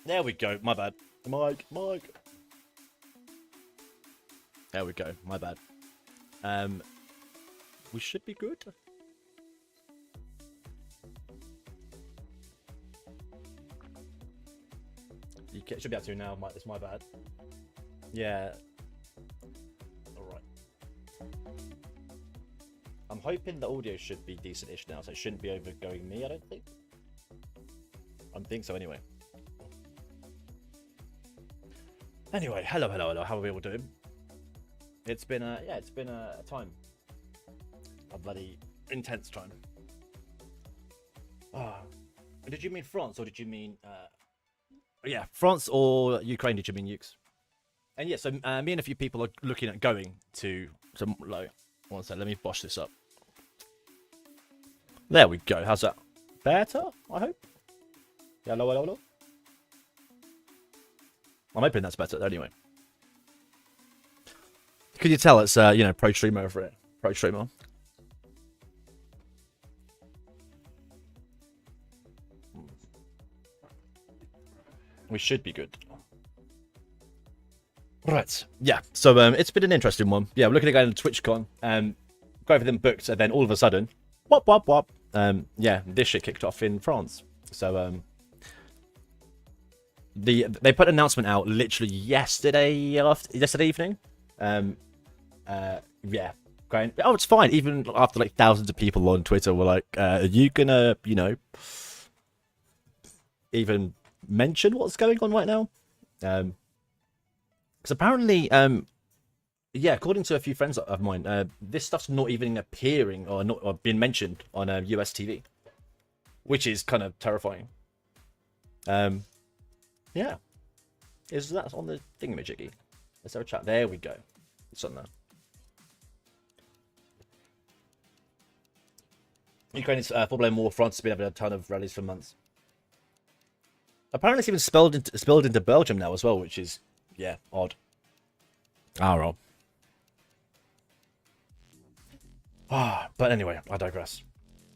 There we go. My bad. Mike. There we go. My bad. We should be good. You should be able to now. It's my bad. Yeah. All right. I'm hoping the audio should be decent-ish now, so it shouldn't be overgoing me. I don't think. I think so anyway. Anyway, hello. How are we all doing? It's been a time, a bloody intense time. Did you mean France or did you mean yeah, France or Ukraine? Did you mean Ukes? And yeah, so me and a few people are looking at going to low. One sec, let me bosh this up. There we go. How's that? Better, I hope. Yeah, hello. I'm hoping that's better. Anyway, could you tell it's pro streamer over it? Pro streamer. We should be good. Right. Yeah. So it's been an interesting one. Yeah, we're looking at going to TwitchCon. Go over them booked, and then all of a sudden, whop. Yeah, this shit kicked off in France. So they put an announcement out literally yesterday evening. Yeah, going. Oh, it's fine. Even after like thousands of people on Twitter were like, "Are you gonna, even mention what's going on right now?" Because apparently, yeah, according to a few friends of mine, this stuff's not even appearing or being mentioned on US TV, which is kind of terrifying. Yeah, is that on the thingamajiggy? Is there a chat? There we go. It's on there. Ukraine is full-blown war. France has been having a ton of rallies for months. Apparently, it's even spilled into Belgium now as well, which is, yeah, odd. Well. But anyway, I digress.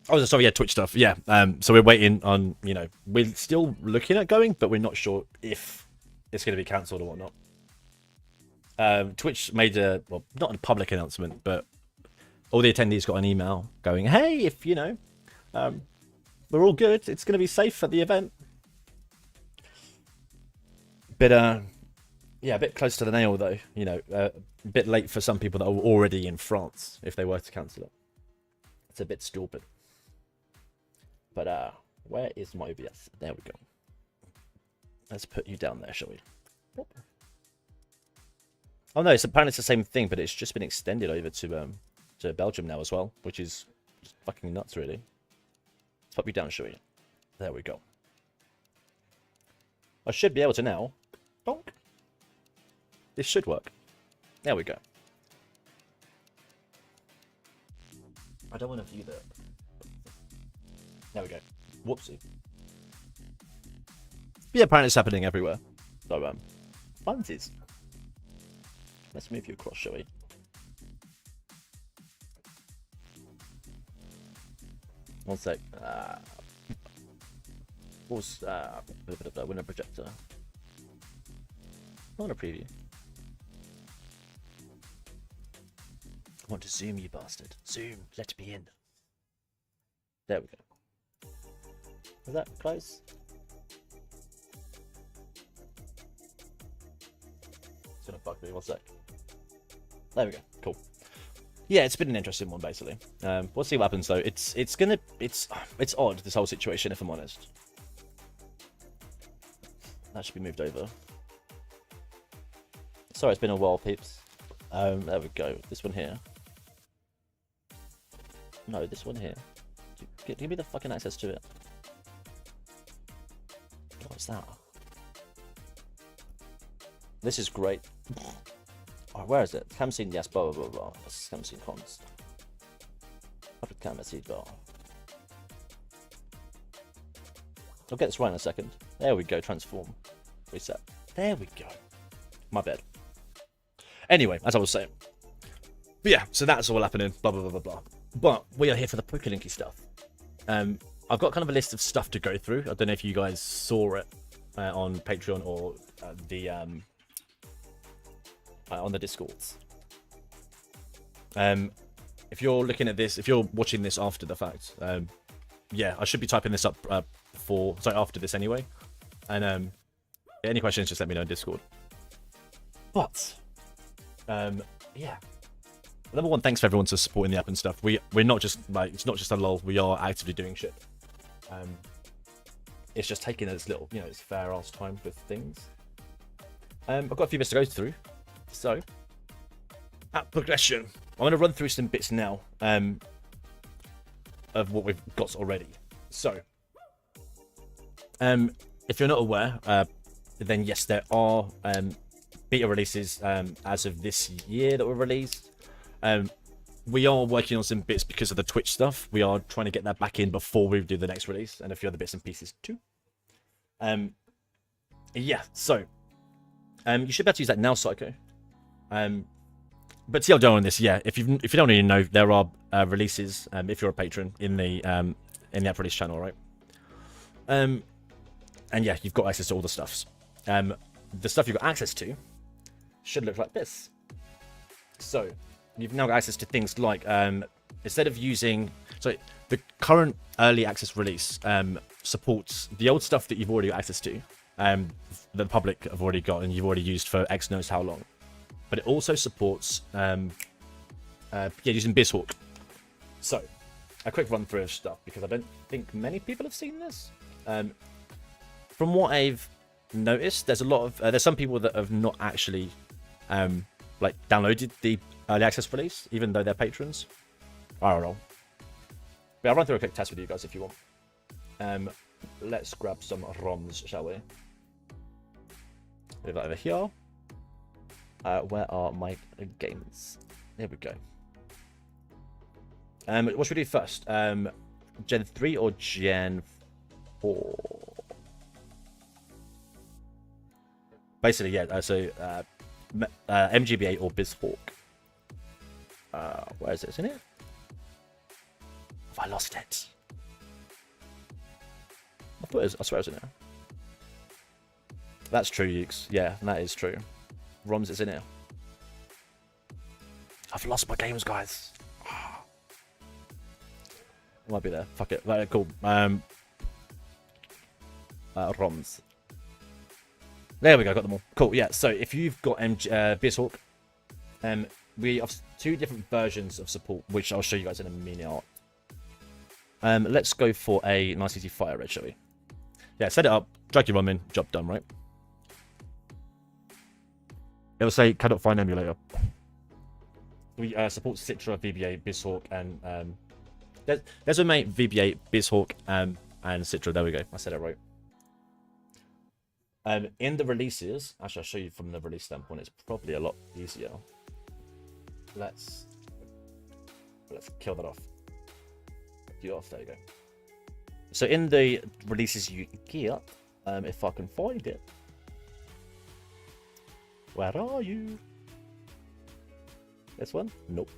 Oh, sorry, yeah, Twitch stuff. Yeah, so we're waiting on, we're still looking at going, but we're not sure if it's going to be cancelled or whatnot. Twitch made not a public announcement, but all the attendees got an email going, hey, if, we're all good, it's going to be safe at the event. But, yeah, a bit close to the nail, though. A bit late for some people that are already in France, if they were to cancel it. It's a bit stupid. But, where is my OBS? There we go. Let's put you down there, shall we? Oh, no, apparently it's the same thing, but it's just been extended over to Belgium now as well, which is just fucking nuts, really. Let's pop you down, shall we? There we go. I should be able to now. Bonk. This should work. There we go. I don't want to view that. There we go. Whoopsie. Yeah, apparently it's happening everywhere. So, funsies. Let's move you across, shall we? One sec. What was window projector? Not a preview. I want to zoom, you bastard. Zoom. Let me in. There we go. Is that close? It's gonna fuck me. 1 sec. There we go. Cool. Yeah, it's been an interesting one, basically. We'll see what happens, though. It's odd, this whole situation, if I'm honest. That should be moved over. Sorry, it's been a while, peeps. There we go. This one here. No, this one here. Give me the fucking access to it. What's that? This is great. Oh, where is it? Cam scene, yes, blah, blah, blah, blah. That's cam scene cons. Public camera seed bar. I'll get this right in a second. There we go, transform. Reset. There we go. My bad. Anyway, as I was saying. But yeah, so that's all happening, blah, blah, blah, blah, blah. But we are here for the Pokélinky stuff. I've got kind of a list of stuff to go through. I don't know if you guys saw it. on Patreon or the on the Discords. If you're looking at this, if you're watching this after the fact, yeah, I should be typing this up after this anyway. And any questions, just let me know in Discord. But yeah, number one, thanks for everyone for supporting the app and stuff. We're not just like, it's not just a lol. We are actively doing shit. It's just taking its little, it's fair ass time with things. I've got a few bits to go through. So, app progression. I'm going to run through some bits now of what we've got already. So, if you're not aware, then yes, there are beta releases as of this year that were released. We are working on some bits because of the Twitch stuff. We are trying to get that back in before we do the next release, and a few other bits and pieces too. Yeah, so you should be able to use that now, Psycho. But TLDR on this, yeah. If you don't already know, there are releases if you're a patron in the app release channel, right? And yeah, you've got access to all the stuffs. The stuff you've got access to should look like this. So you've now got access to things like instead of using the current early access release supports the old stuff that you've already got access to, the public have already got and you've already used for X knows how long. But it also supports using BizHawk. So a quick run through of stuff because I don't think many people have seen this. From what I've noticed, there's a lot of there's some people that have not actually downloaded the early access release, even though they're patrons. I don't know. But I'll run through a quick test with you guys if you want. Let's grab some ROMs, shall we? Move that over here. Where are my games? There we go. What should we do first? Gen 3 or Gen 4? Basically, yeah. So MGB8 or BizHawk. Where is it? Isn't it? Have I lost it? I swear it was in there. That's true, Ukes. Yeah, that is true. ROMs is in here. I've lost my games, guys. It might be there. Fuck it. Right, cool. ROMs. There we go. Got them all. Cool. Yeah. So if you've got BizHawk, we have two different versions of support, which I'll show you guys in a minute. Let's go for a nice easy fire rate, shall we? Yeah. Set it up. Drag your ROM in. Job done. Right. It will say cannot find emulator. We support Citra, VBA, BizHawk, and there's a mate VBA, BizHawk, and Citra. There we go. I said it right. In the releases, actually, I'll show you from the release standpoint. It's probably a lot easier. Let's kill that off. You off. There you go. So in the releases you get, if I can find it. Where are you? This one? Nope.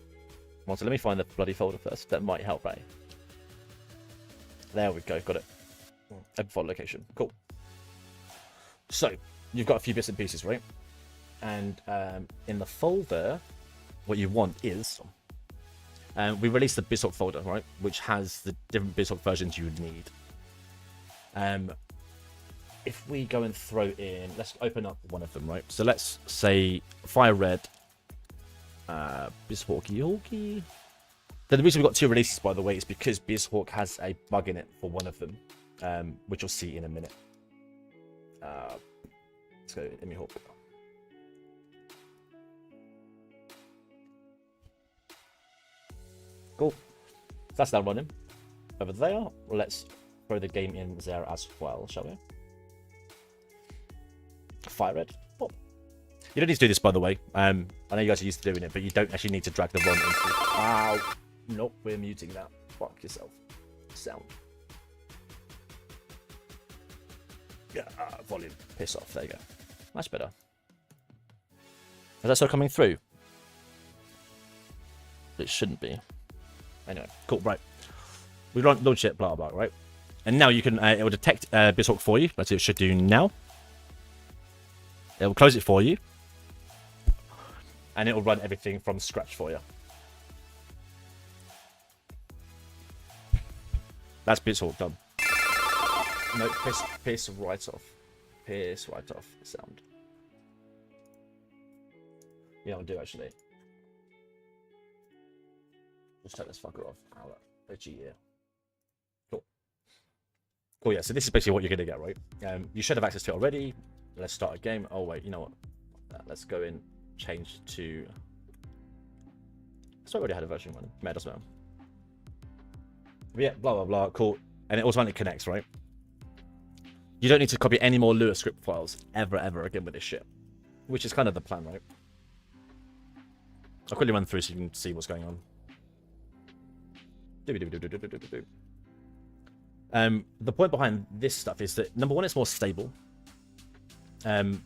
Well, so let me find the bloody folder first. That might help, right? There we go. Got it. Open file location. Cool. So, you've got a few bits and pieces, right? And in the folder, what you want is... we released the BizHawk folder, right? Which has the different BizHawk versions you would need. If we go and throw in, let's open up one of them, right? So let's say Fire Red, BizHawky Hawky. The reason we've got two releases, by the way, is because BizHawk has a bug in it for one of them, which you'll see in a minute. Let's go emihawk. Cool. That's now running. Over there, let's throw the game in there as well, shall we? Fire Red. Oh. You don't need to do this, by the way. I know you guys are used to doing it, but you don't actually need to drag the ROM into... Wow. Nope, we're muting that. Fuck yourself. Sound. Yeah, volume. Piss off. There you go. Much better. Is that still coming through? It shouldn't be. Anyway, cool, right. We launch it, blah, blah, right? And now you can, it will detect BizHawk for you. That's what it should do now. It will close it for you. And it will run everything from scratch for you. That's BizHawk done. No, piss right off. Piss right off sound. Yeah, I'll do actually. Just take this fucker off. Itchy ear. Cool. Cool, yeah, so this is basically what you're going to get, right? You should have access to it already. Let's start a game. Oh, wait, you know what? Let's go in, change to... So I already had a version one. Man, doesn't matter. But yeah, blah, blah, blah, cool. And it automatically connects, right? You don't need to copy any more Lua script files ever again with this shit. Which is kind of the plan, right? I'll quickly run through so you can see what's going on. The point behind this stuff is that, number one, it's more stable. And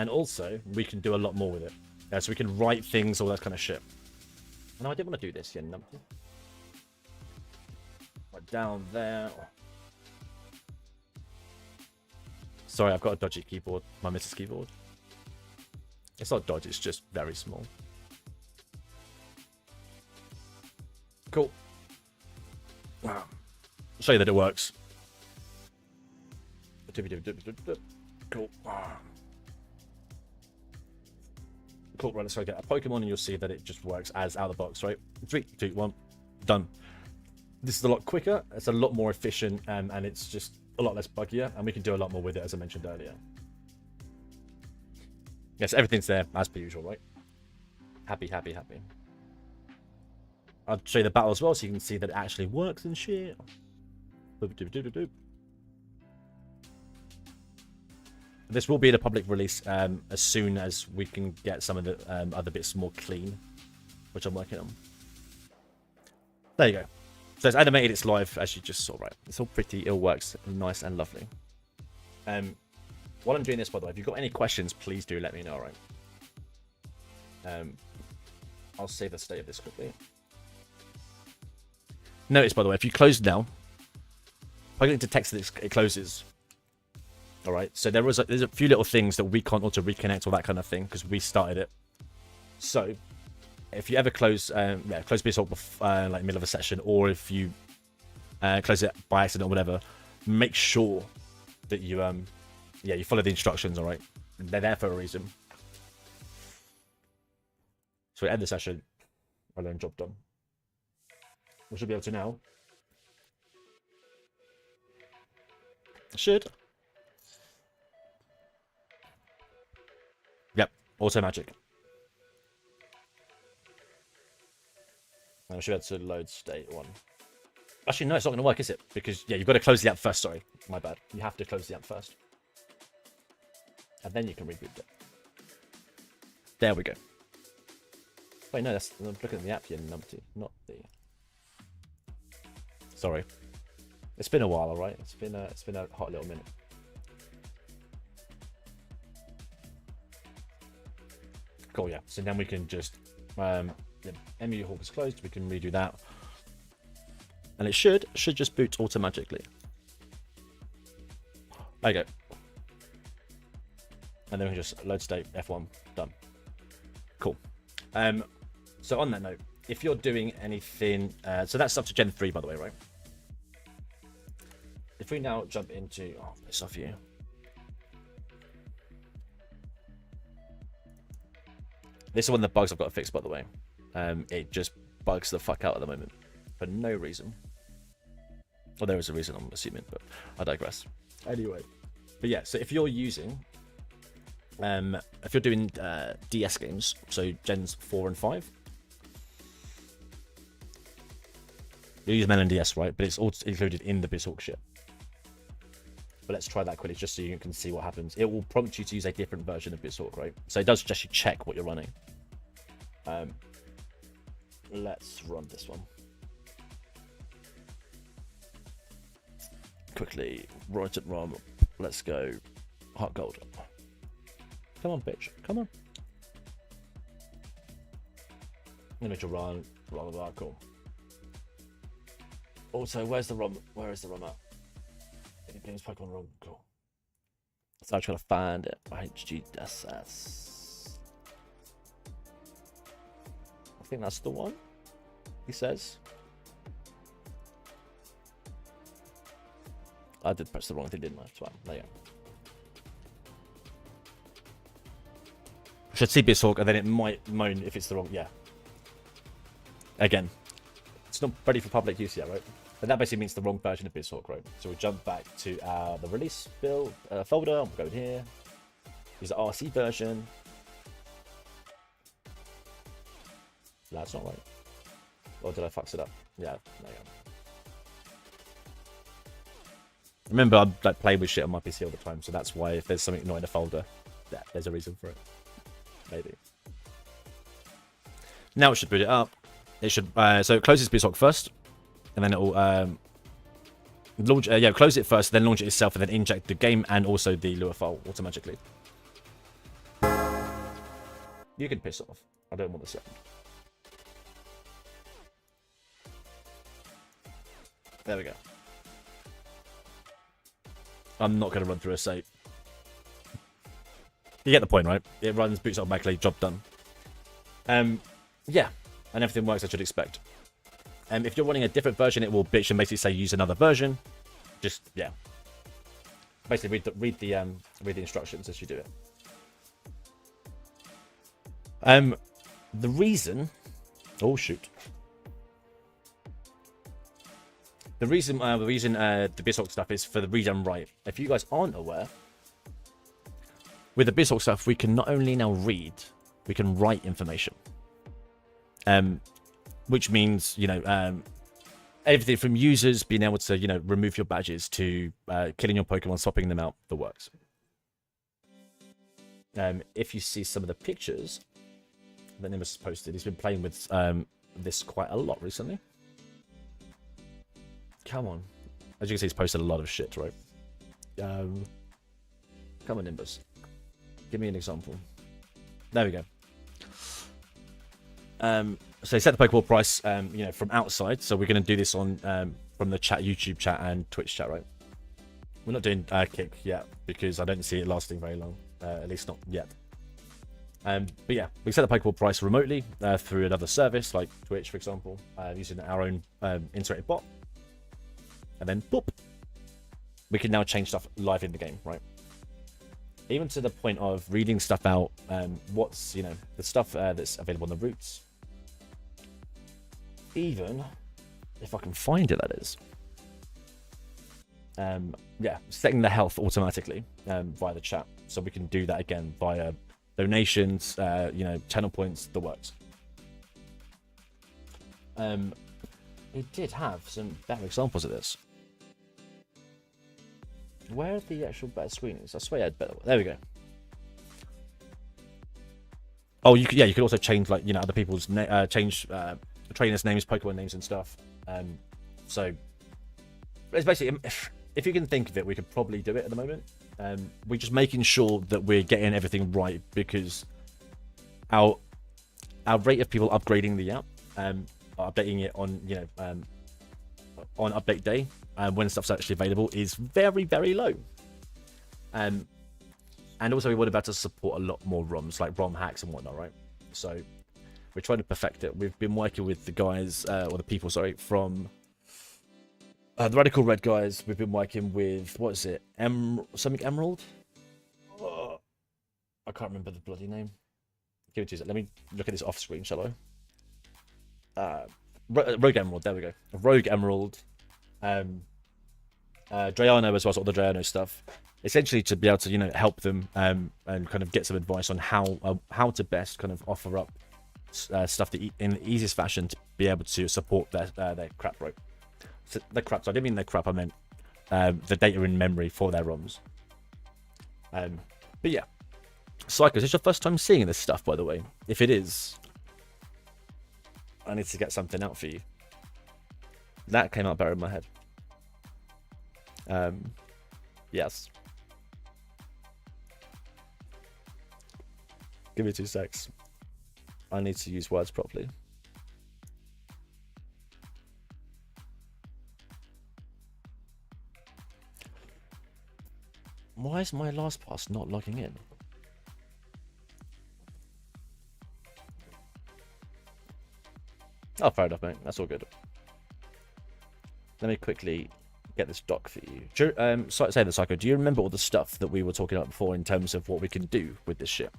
also, we can do a lot more with it. So we can write things, all that kind of shit. No, I didn't want to do this, yeah, numpty. Right down there. Sorry, I've got a dodgy keyboard. My Mrs. keyboard. It's not dodgy, it's just very small. Cool. Wow. I'll show you that it works. Cool. Cool, right, let's go get a Pokemon and you'll see that it just works as out of the box, right? 3, 2, 1, done. This is a lot quicker, it's a lot more efficient, and it's just a lot less buggier, and we can do a lot more with it, as I mentioned earlier. Yes, everything's there, as per usual, right? Happy, happy, happy. I'll show you the battle as well, so you can see that it actually works and shit. This will be in a public release as soon as we can get some of the other bits more clean, which I'm working on. There you go. So it's animated, it's live, as you just saw, right? It's all pretty, it all works nice and lovely. While I'm doing this, by the way, if you've got any questions, please do let me know, right? I'll save the state of this quickly. Notice, by the way, if you close now, Pokélink detects that it closes. All right, so there's a few little things that we can't auto reconnect or that kind of thing because we started it. So if you ever close BizHawk like middle of a session, or if you close it by accident or whatever, make sure that you you follow the instructions. All right, they're there for a reason. So we end the session. Well done, job done. We should be able to now. Should. Yep, auto magic. And I should be able to load state 1. Actually, no, it's not going to work, is it? Because, yeah, you've got to close the app first. Sorry, my bad. You have to close the app first. And then you can reboot it. There we go. Wait, no, I'm looking at the app here, numpty, not the... Sorry. It's been a while, alright? It's been a hot little minute. Cool, yeah. So then we can just the emulator is closed, we can redo that. And it should just boot automatically. There you go. And then we can just load state F1, done. Cool. So on that note, if you're doing anything, so that's up to Gen 3, by the way, right? If we now jump into, oh, piss off you. This is one of the bugs I've got to fix, by the way. It just bugs the fuck out at the moment for no reason. Well, there is a reason, I'm assuming, but I digress. Anyway, but yeah, so if you're using, if you're doing DS games, so Gens 4 and 5, you use Melon DS, right? But it's all included in the BizHawk shit. But let's try that quickly just so you can see what happens. It will prompt you to use a different version of BizHawk, right? So it does just check what you're running. Let's run this one. Quickly, right at ROM. Let's go. Heart gold. Come on, bitch. Come on. Image run. Blah, blah, blah. Cool. Also, where's the ROM? Where is the ROM at? Games Pokemon ROM. Cool. So I'm trying to find it. HGSS. I think that's the one. He says. I did press the wrong thing, didn't I? Well, there you go. Should see BizHawk, and then it might moan if it's the wrong. Yeah. Again, it's not ready for public use yet, right? But that basically means the wrong version of BizHawk, right? So we'll jump back to the release build folder. We'll go in here. Use the RC version. That's not right. Or did I fuck it up? Yeah, there you go. Remember, I like play with shit on my PC all the time, so that's why if there's something not in a folder, yeah, there's a reason for it. Maybe. Now it should boot it up. It should so it closes BizHawk first, and then it will launch. Close it first, then launch it itself, and then inject the game and also the Lua file automatically. You can piss off. I don't want the sound. There we go. I'm not going to run through a save. You get the point, right? It runs, boots automatically, job done. Yeah, and everything works as I should expect. If you're running a different version, it will bitch and basically say use another version. Just, yeah. Basically, read the instructions as you do it. The reason... Oh, shoot. The reason the BizHawk stuff is for the read and write. If you guys aren't aware, with the BizHawk stuff, we can not only now read, we can write information. Which means, you know, everything from users being able to, you know, remove your badges to killing your Pokemon, swapping them out, the works. If you see some of the pictures that Nimbus posted, he's been playing with this quite a lot recently. Come on. As you can see, he's posted a lot of shit, right? Come on, Nimbus. Give me an example. There we go. So he set the Pokeball price, you know, from outside. So we're going to do this on from the chat, YouTube chat, and Twitch chat, right? We're not doing Kick yet because I don't see it lasting very long. At least not yet. But yeah, we set the Pokeball price remotely through another service like Twitch, for example, using our own integrated bot. And then, boop, we can now change stuff live in the game, right? Even to the point of reading stuff out, what's, you know, the stuff that's available on the routes. Even, if I can find it, that is. Yeah, setting the health automatically via the chat. So we can do that again via donations, you know, channel points, the works. It did have some better examples of this. Where are the actual better screenings? I swear I had better. There we go. Oh, you could, yeah, you could also change, like, you know, other people's change trainers' names, Pokemon names, and stuff. So it's basically, if you can think of it, we could probably do it at the moment. We're just making sure that we're getting everything right because our rate of people upgrading the app, updating it on, you know, on update day, when stuff's actually available, is very, very low. And also we want about to support a lot more ROMs, like ROM hacks and whatnot, right? So we're trying to perfect it. We've been working with the guys, or the people, sorry, from the Radical Red guys. We've been working with, what is it, something Emerald? Oh, I can't remember the bloody name. Give it to you. Let me look at this off screen, shall I? Rogue Emerald, there we go. Rogue Emerald. Drayano as well, sort of the Drayano stuff. Essentially to be able to, you know, help them and kind of get some advice on how to best kind of offer up stuff that in the easiest fashion to be able to support their crap, right? So the crap, so I didn't mean their crap, I meant the data in memory for their ROMs. But yeah. Psychos, it's your first time seeing this stuff, by the way. If it is, I need to get something out for you. That came out better in my head. Yes. Give me 2 secs. I need to use words properly. Why is my last pass not logging in? Oh, fair enough, mate. That's all good. Let me quickly get this doc for you. Say the Psycho, do you remember all the stuff that we were talking about before in terms of what we can do with this shit?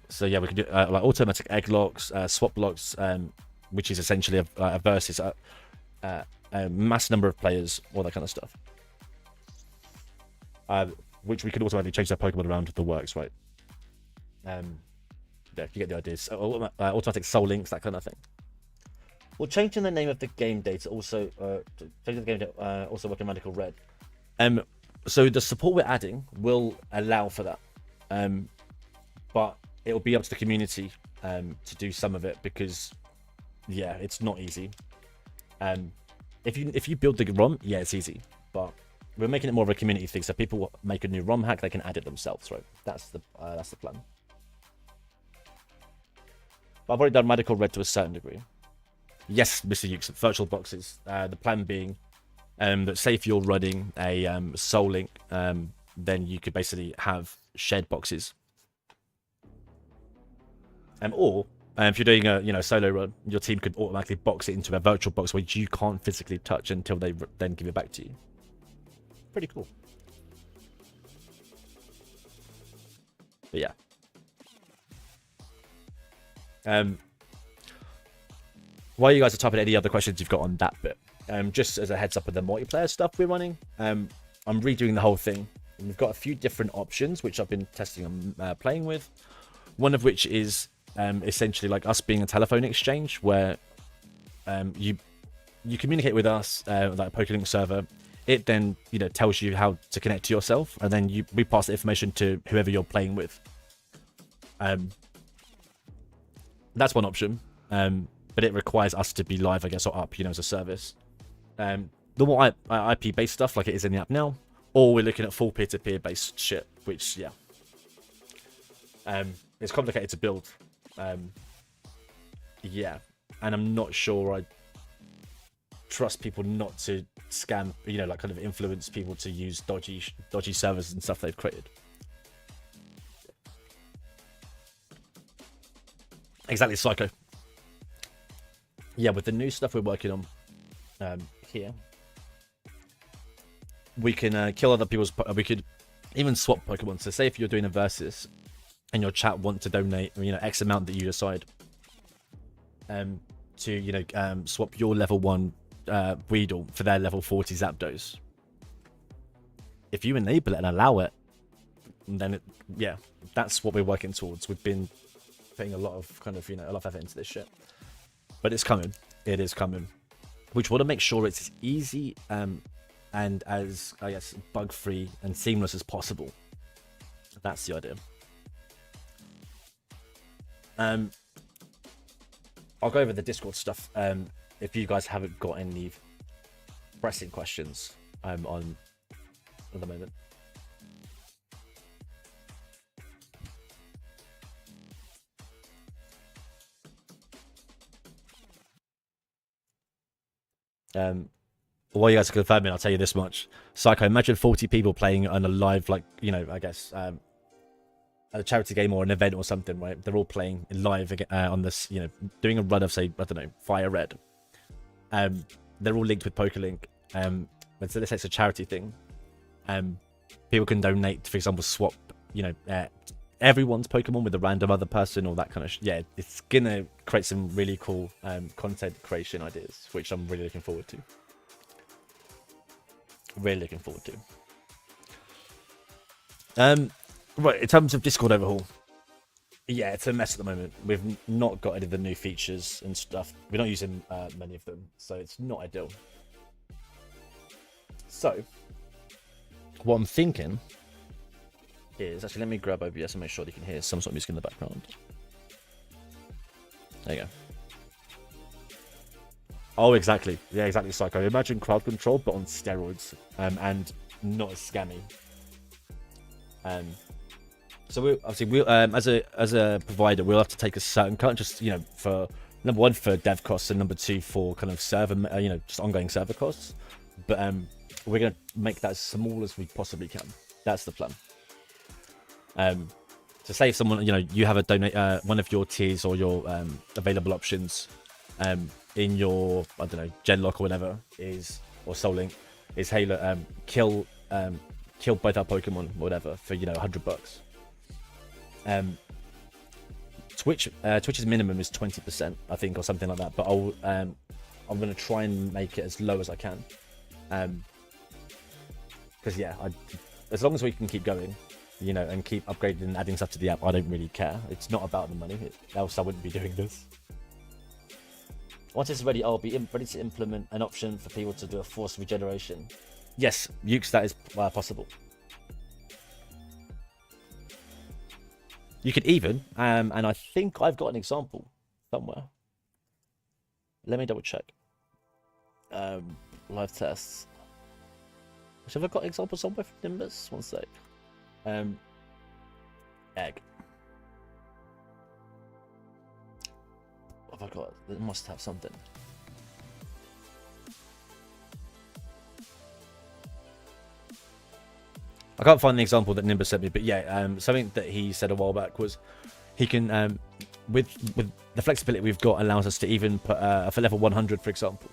So yeah, we can do like automatic egg locks, swap locks, which is essentially a versus a mass number of players, all that kind of stuff. Which we could automatically change their Pokemon around the works, right? Yeah, you get the ideas. Automatic soul links, that kind of thing. Well, changing the name of the game data also changing the game data also working Radical Red. So the support we're adding will allow for that. But it will be up to the community to do some of it because yeah, it's not easy. If you build the ROM, yeah, it's easy. But we're making it more of a community thing, so people make a new ROM hack, they can add it themselves, right? That's the plan. But I've already done Radical Red to a certain degree. Yes, Mr. Ukes, virtual boxes. The plan being that say if you're running a Soul Link, then you could basically have shared boxes. Or if you're doing a solo run, your team could automatically box it into a virtual box which you can't physically touch until they then give it back to you. Pretty cool. But yeah. While you guys are typing any other questions you've got on that bit, just as a heads up with the multiplayer stuff we're running, I'm redoing the whole thing. We've got a few different options which I've been testing and playing with. One of which is essentially like us being a telephone exchange where you communicate with us like a Pokélink server. It then tells you how to connect to yourself, and then we pass the information to whoever you're playing with. That's one option, but it requires us to be live, I guess, or up, as a service. The more IP-based stuff, like it is in the app now, or we're looking at full peer-to-peer based shit, which yeah, it's complicated to build. Yeah, and I'm not sure I trust people not to scam, like kind of influence people to use dodgy servers and stuff they've created. Exactly, Psycho. Yeah, with the new stuff we're working on here, we can kill other people's. We could even swap Pokemon. So, say if you're doing a versus, and your chat want to donate, X amount that you decide, to swap your level 1 Weedle for their level 40 Zapdos. If you enable it and allow it, then yeah, that's what we're working towards. We've been putting a lot of a lot of effort into this shit, but it's coming. It is coming. Which want to make sure it's as easy and as, I guess, bug-free and seamless as possible. That's the idea. I'll go over the Discord stuff. If you guys haven't got any pressing questions, I'm on at the moment. While you guys are confirming, I'll tell you this much. Psycho, imagine 40 people playing on a live, I guess, a charity game or an event or something, right? They're all playing live on this, doing a run of, say, I don't know, Fire Red. They're all linked with Pokélink. So let's say it's a charity thing. People can donate, for example, swap, everyone's Pokemon with a random other person or that kind of yeah, it's gonna create some really cool content creation ideas, which I'm really looking forward to. Right, in terms of Discord overhaul, yeah, it's a mess at the moment. We've not got any of the new features and stuff. We're not using many of them, so it's not ideal. So, what I'm thinking is, actually, let me grab OBS and make sure you can hear some sort of music in the background. There you go. Oh, exactly. Yeah, exactly, Psycho. Imagine crowd control, but on steroids, and not as scammy. So we obviously as a provider, we'll have to take a certain cut, just for number one for dev costs and number two for kind of server, just ongoing server costs. But we're gonna make that as small as we possibly can. That's the plan. To save someone, you have a donate one of your tiers or your available options in your, I don't know, Genlock or whatever or Soul Link is, hey, look, kill both our Pokemon or whatever for $100. Twitch's minimum is 20%, I think, or something like that. But I'm gonna try and make it as low as I can, because as long as we can keep going, and keep upgrading and adding stuff to the app, I don't really care. It's not about the money, else I wouldn't be doing this. Once it's ready, I'll be ready to implement an option for people to do a forced regeneration. Yes, Ukes, that is possible. You could even, and I think I've got an example somewhere. Let me double check. Live tests. Have I got examples somewhere from Nimbus? One sec. Egg. What have I got? It must have something. I can't find the example that Nimbus sent me, but yeah, something that he said a while back was he can, with the flexibility we've got, allows us to even put for level 100, for example,